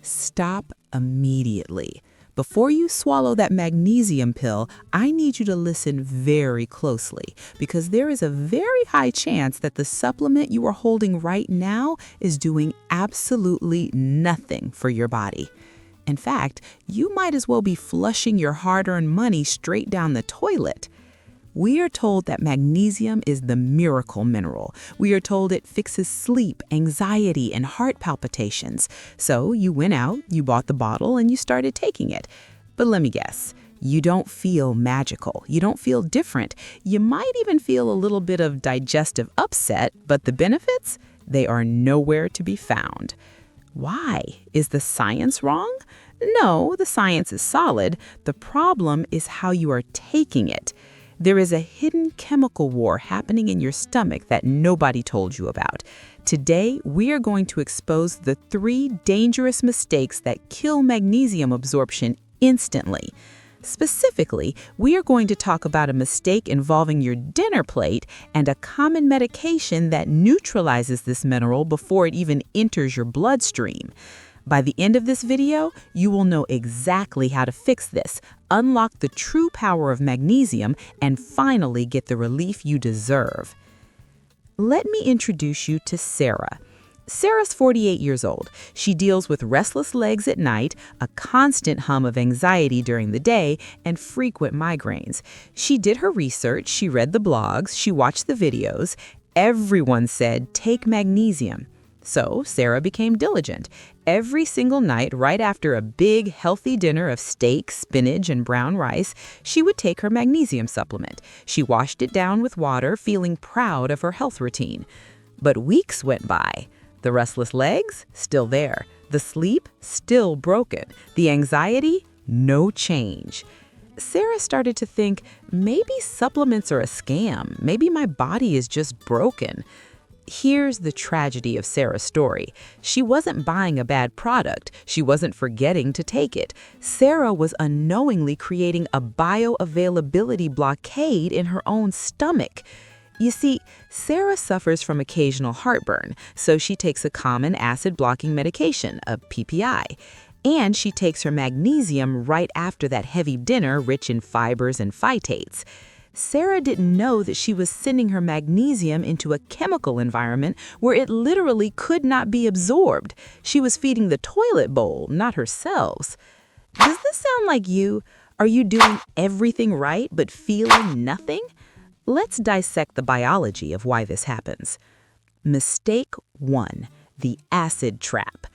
Stop immediately. Before you swallow that magnesium pill, I need you to listen very closely because there is a very high chance that the supplement you are holding right now is doing absolutely nothing for your body. In fact, you might as well be flushing your hard-earned money straight down the toilet. We are told that magnesium is the miracle mineral. We are told it fixes sleep, anxiety, and heart palpitations. So you went out, you bought the bottle, and you started taking it. But let me guess, you don't feel magical. You don't feel different. You might even feel a little bit of digestive upset, but the benefits, they are nowhere to be found. Why? Is the science wrong? No, the science is solid. The problem is how you are taking it. There is a hidden chemical war happening in your stomach that nobody told you about. Today, we are going to expose the 3 dangerous mistakes that kill magnesium absorption instantly. Specifically, we are going to talk about a mistake involving your dinner plate and a common medication that neutralizes this mineral before it even enters your bloodstream. By the end of this video, you will know exactly how to fix this, unlock the true power of magnesium, and finally get the relief you deserve. Let me introduce you to Sarah. Sarah's 48 years old. She deals with restless legs at night, a constant hum of anxiety during the day, and frequent migraines. She did her research, she read the blogs, she watched the videos. Everyone said, take magnesium. So Sarah became diligent. Every single night, right after a big, healthy dinner of steak, spinach, and brown rice, she would take her magnesium supplement. She washed it down with water, feeling proud of her health routine. But weeks went by. The restless legs? Still there. The sleep? Still broken. The anxiety? No change. Sarah started to think, maybe supplements are a scam. Maybe my body is just broken. Here's the tragedy of Sarah's story. She wasn't buying a bad product. She wasn't forgetting to take it. Sarah was unknowingly creating a bioavailability blockade in her own stomach. You see, Sarah suffers from occasional heartburn, so she takes a common acid-blocking medication, a PPI. And she takes her magnesium right after that heavy dinner rich in fibers and phytates. Sarah didn't know that she was sending her magnesium into a chemical environment where it literally could not be absorbed. She was feeding the toilet bowl, not her cells. Does this sound like you? Are you doing everything right but feeling nothing? Let's dissect the biology of why this happens. Mistake 1, the acid trap.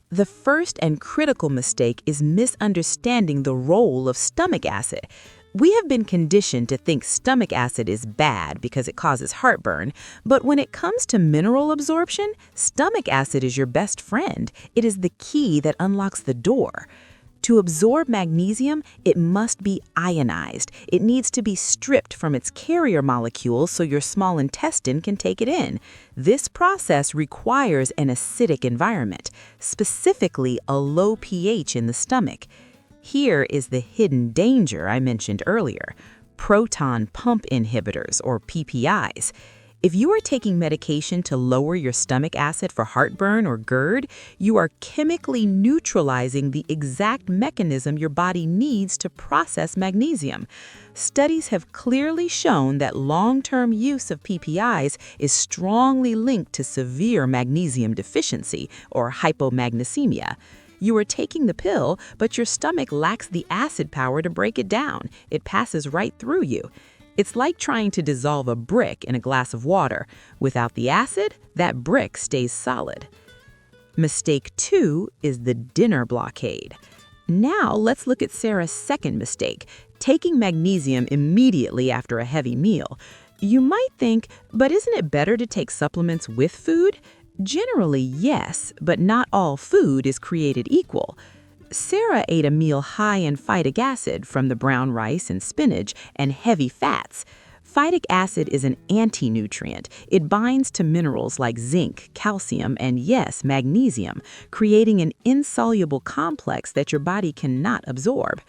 The first and critical mistake is misunderstanding the role of stomach acid. We have been conditioned to think stomach acid is bad because it causes heartburn, but when it comes to mineral absorption, stomach acid is your best friend. It is the key that unlocks the door. To absorb magnesium, it must be ionized. It needs to be stripped from its carrier molecules so your small intestine can take it in. This process requires an acidic environment, specifically a low pH in the stomach. Here is the hidden danger I mentioned earlier, proton pump inhibitors, or PPIs. If you are taking medication to lower your stomach acid for heartburn or GERD, you are chemically neutralizing the exact mechanism your body needs to process magnesium. Studies have clearly shown that long-term use of PPIs is strongly linked to severe magnesium deficiency, or hypomagnesemia. You are taking the pill, but your stomach lacks the acid power to break it down. It passes right through you. It's like trying to dissolve a brick in a glass of water. Without the acid, that brick stays solid. Mistake 2 is the dinner blockade. Now let's look at Sarah's second mistake, taking magnesium immediately after a heavy meal. You might think, but isn't it better to take supplements with food? Generally, yes, but not all food is created equal. Sarah ate a meal high in phytic acid from the brown rice and spinach and heavy fats. Phytic acid is an anti-nutrient. It binds to minerals like zinc, calcium, and yes, magnesium, creating an insoluble complex that your body cannot absorb.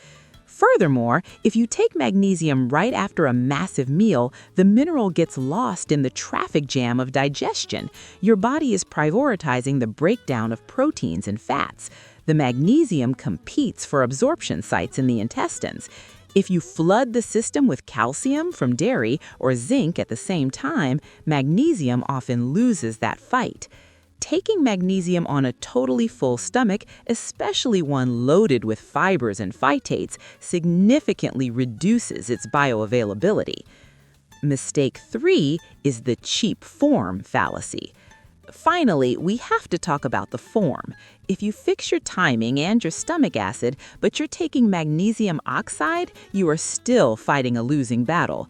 Furthermore, if you take magnesium right after a massive meal, the mineral gets lost in the traffic jam of digestion. Your body is prioritizing the breakdown of proteins and fats. The magnesium competes for absorption sites in the intestines. If you flood the system with calcium from dairy or zinc at the same time, magnesium often loses that fight. Taking magnesium on a totally full stomach, especially one loaded with fibers and phytates, significantly reduces its bioavailability. Mistake 3 is the cheap form fallacy. Finally, we have to talk about the form. If you fix your timing and your stomach acid, but you're taking magnesium oxide, you are still fighting a losing battle.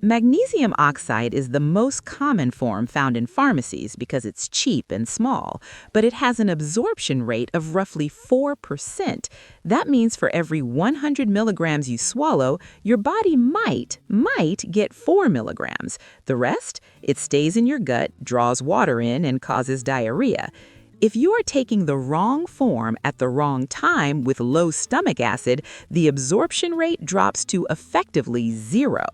Magnesium oxide is the most common form found in pharmacies because it's cheap and small, but it has an absorption rate of roughly 4%. That means for every 100 milligrams you swallow, your body might get 4 milligrams. The rest, it stays in your gut, draws water in, and causes diarrhea. If you are taking the wrong form at the wrong time with low stomach acid, the absorption rate drops to effectively 0.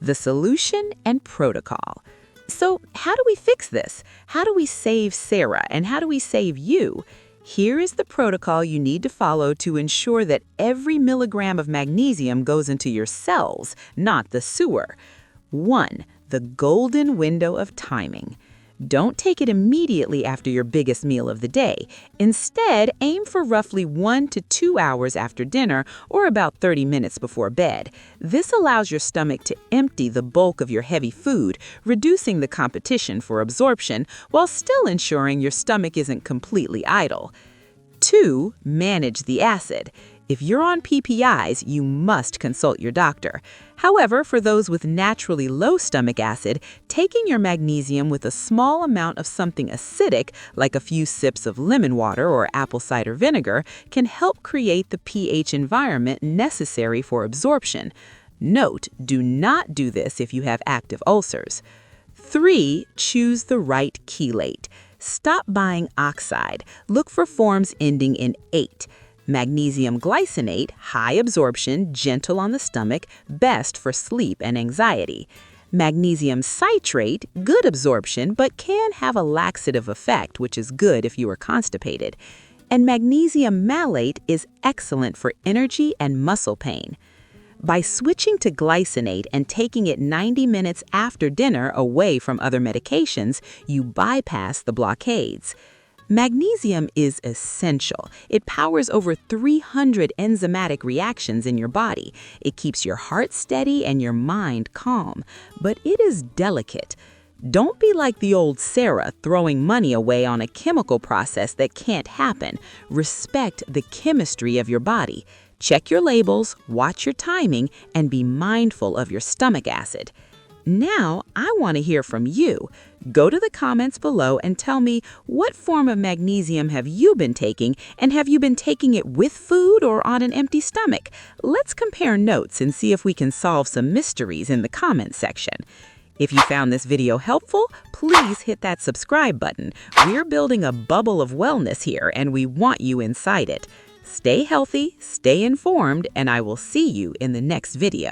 The solution and protocol. So how do we fix this? How do we save Sarah and how do we save you? Here is the protocol you need to follow to ensure that every milligram of magnesium goes into your cells, not the sewer. 1. The golden window of timing. Don't take it immediately after your biggest meal of the day. Instead, aim for roughly 1 to 2 hours after dinner or about 30 minutes before bed. This allows your stomach to empty the bulk of your heavy food, reducing the competition for absorption while still ensuring your stomach isn't completely idle. 2. Manage the acid. If you're on PPIs, you must consult your doctor. However, for those with naturally low stomach acid, taking your magnesium with a small amount of something acidic, like a few sips of lemon water or apple cider vinegar, can help create the pH environment necessary for absorption. Note, do not do this if you have active ulcers. 3. Choose the right chelate. Stop buying oxide. Look for forms ending in 8. Magnesium glycinate, high absorption, gentle on the stomach, best for sleep and anxiety. Magnesium citrate, good absorption, but can have a laxative effect, which is good if you are constipated. And magnesium malate is excellent for energy and muscle pain. By switching to glycinate and taking it 90 minutes after dinner away from other medications, you bypass the blockades. Magnesium is essential. It powers over 300 enzymatic reactions in your body. It keeps your heart steady and your mind calm. But it is delicate. Don't be like the old Sarah throwing money away on a chemical process that can't happen. Respect the chemistry of your body. Check your labels, watch your timing, and be mindful of your stomach acid. Now, I want to hear from you. Go to the comments below and tell me what form of magnesium have you been taking, and have you been taking it with food or on an empty stomach? Let's compare notes and see if we can solve some mysteries in the comments section. If you found this video helpful, please hit that subscribe button. We're building a bubble of wellness here, and we want you inside it. Stay healthy, stay informed, and I will see you in the next video.